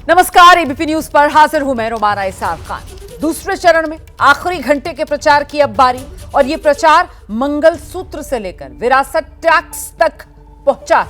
नमस्कार, ABP news पर हाजिर हूं मैं रोमाना इसाक खान। दूसरे चरण में आखिरी घंटे के प्रचार की अब बारी, और ये प्रचार मंगलसूत्र से लेकर विरासत टैक्स तक पहुंचा है।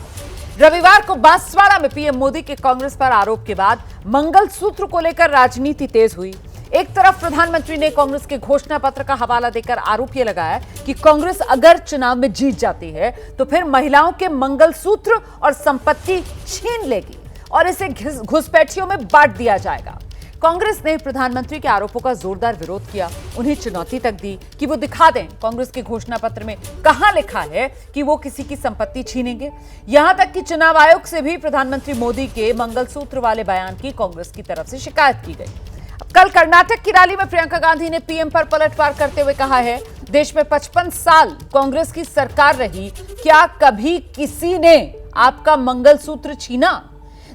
रविवार को बांसवाड़ा में पीएम मोदी के कांग्रेस पर आरोप के बाद मंगलसूत्र को लेकर राजनीति तेज हुई। एक तरफ प्रधानमंत्री ने कांग्रेस के घोषणा पत्र का हवाला देकर आरोप यह लगाया कि कांग्रेस अगर चुनाव में जीत जाती है तो फिर महिलाओं के मंगलसूत्र और संपत्ति छीन लेगी और इसे घुसपैठियों में बांट दिया जाएगा। कांग्रेस ने प्रधानमंत्री के आरोपों का जोरदार विरोध किया, उन्हें चुनौती तक दी कि वो दिखा दें कांग्रेस के घोषणा पत्र में कहां लिखा है कि वो किसी की संपत्ति छीनेंगे। यहां तक कि चुनाव आयोग से भी प्रधानमंत्री मोदी के मंगलसूत्र वाले बयान की कांग्रेस की तरफ से शिकायत की गई। कल कर्नाटक की रैली में प्रियंका गांधी ने पीएम पर पलटवार करते हुए कहा है, देश में 55 साल कांग्रेस की सरकार रही, क्या कभी किसी ने आपका मंगलसूत्र छीना?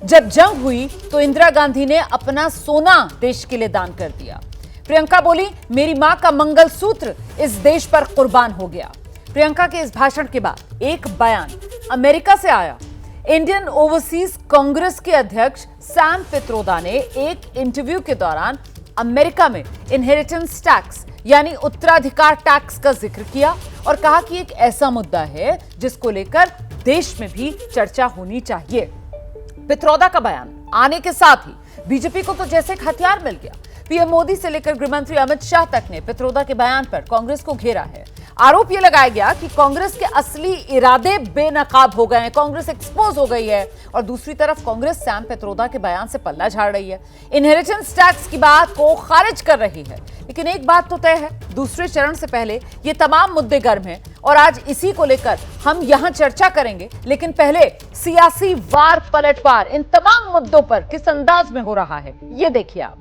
जब जंग हुई तो इंदिरा गांधी ने अपना सोना देश के लिए दान कर दिया। प्रियंका बोली, मेरी मां का मंगलसूत्र इस देश पर कुर्बान हो गया। प्रियंका के इस भाषण के बाद एक बयान अमेरिका से आया। इंडियन ओवरसीज कांग्रेस के अध्यक्ष सैम पित्रोदा ने एक इंटरव्यू के दौरान अमेरिका में इनहेरिटेंस टैक्स यानी उत्तराधिकार टैक्स का जिक्र किया और कहा कि एक ऐसा मुद्दा है जिसको लेकर देश में भी चर्चा होनी चाहिए। पित्रोदा का बयान आने के साथ ही बीजेपी को तो जैसे एक हथियार मिल गया। पीएम मोदी से लेकर गृहमंत्री अमित शाह तक ने पित्रोदा के बयान पर कांग्रेस को घेरा है। आरोप यह लगाया गया कि कांग्रेस के असली इरादे बेनकाब हो गए हैं, कांग्रेस एक्सपोज हो गई है, और दूसरी तरफ कांग्रेस सैम पित्रोदा के बयान से पल्ला झाड़ रही है, इनहेरिटेंस टैक्स की बात को खारिज कर रही है। लेकिन एक बात तो तय है, दूसरे चरण से पहले ये तमाम मुद्दे गर्म हैं और आज इसी को लेकर हम यहां चर्चा करेंगे। लेकिन पहले सियासी वार पलटवार इन तमाम मुद्दों पर किस अंदाज में हो रहा है, ये देखिए आप।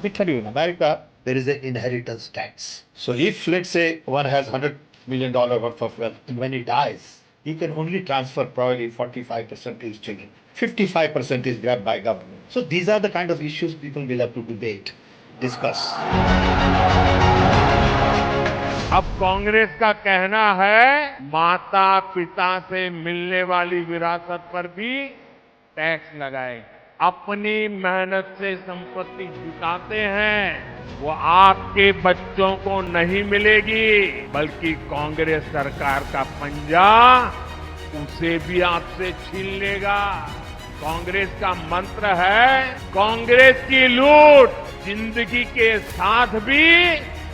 Let me tell you, in America, there is an inheritance tax. So if, let's say, one has $100 million worth of wealth, and when he dies, he can only transfer probably 45% to his children. 55% is grabbed by government. So these are the kind of issues people will have to debate, discuss. अब कांग्रेस का कहना है माता पिता से मिलने वाली विरासत पर भी टैक्स लगाए। अपनी मेहनत से संपत्ति जुटाते हैं, वो आपके बच्चों को नहीं मिलेगी, बल्कि कांग्रेस सरकार का पंजा उसे भी आपसे छीन लेगा। कांग्रेस का मंत्र है, कांग्रेस की लूट जिंदगी के साथ भी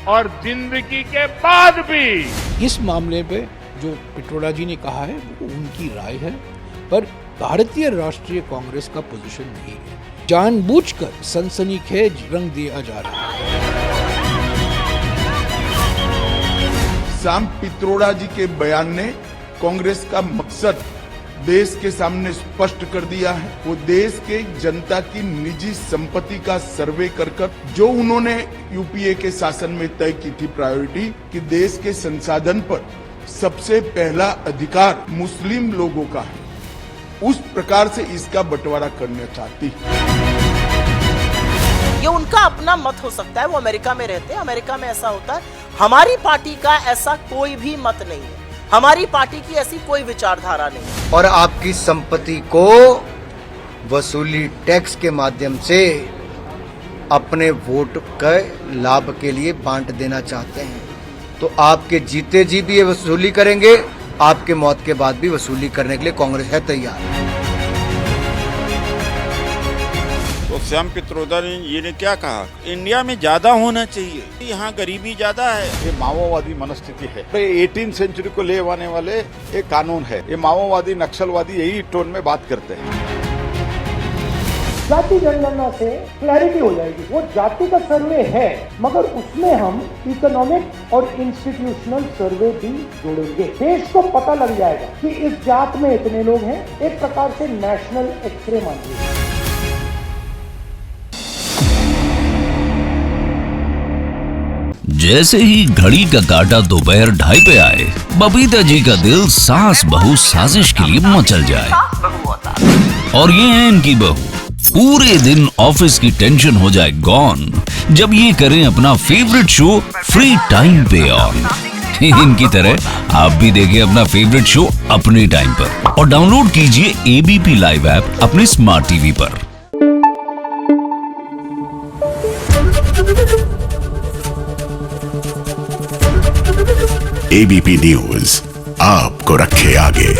और जिंदगी के बाद भी। इस मामले पे जो पित्रोदा जी ने कहा है वो उनकी राय है, पर भारतीय राष्ट्रीय कांग्रेस का पोजीशन नहीं है। जानबूझकर सनसनीखेज रंग दिया जा रहा है। सैम पित्रोदा जी के बयान ने कांग्रेस का मकसद देश के सामने स्पष्ट कर दिया है। वो देश के जनता की निजी संपत्ति का सर्वे कर जो उन्होंने यूपीए के शासन में तय की थी प्रायोरिटी कि देश के संसाधन पर सबसे पहला अधिकार मुस्लिम लोगों का है, उस प्रकार से इसका बंटवारा करना चाहती है। ये उनका अपना मत हो सकता है, वो अमेरिका में रहते हैं, अमेरिका में ऐसा होता है। हमारी पार्टी का ऐसा कोई भी मत नहीं है, हमारी पार्टी की ऐसी कोई विचारधारा नहीं। और आपकी संपत्ति को वसूली टैक्स के माध्यम से अपने वोट के लाभ के लिए बांट देना चाहते हैं, तो आपके जीते जी भी ये वसूली करेंगे, आपके मौत के बाद भी वसूली करने के लिए कांग्रेस है तैयार। तो सैम पित्रोदा ने ये क्या कहा, इंडिया में ज्यादा होना चाहिए, यहाँ गरीबी ज्यादा है। ये माओवादी मनस्थिति है, 18वीं सेंचुरी को ले आने वाले एक कानून है। ये माओवादी नक्सलवादी यही टोन में बात करते हैं। जाति जनगणना से क्लैरिटी हो जाएगी। वो जाति का सर्वे है, मगर उसमें हम इकोनॉमिक और इंस्टीट्यूशनल सर्वे भी जोड़ेंगे। देश को पता लग जाएगा कि इस जात में इतने लोग हैं, एक प्रकार से नेशनल एक्सरे मान लीजिए। जैसे ही घड़ी का काटा दोपहर 2:30 पे आए, बबीता जी का दिल सास बहू साजिश के लिए मचल जाए। और ये है इनकी बहू, पूरे दिन ऑफिस की टेंशन हो जाए गॉन, जब ये करें अपना फेवरेट शो फ्री टाइम पे ऑन। इनकी तरह आप भी देखें अपना फेवरेट शो अपने टाइम पर और डाउनलोड कीजिए एबीपी लाइव ऐप अपने स्मार्ट टीवी पर। एबीपी न्यूज आपको रखे आगे।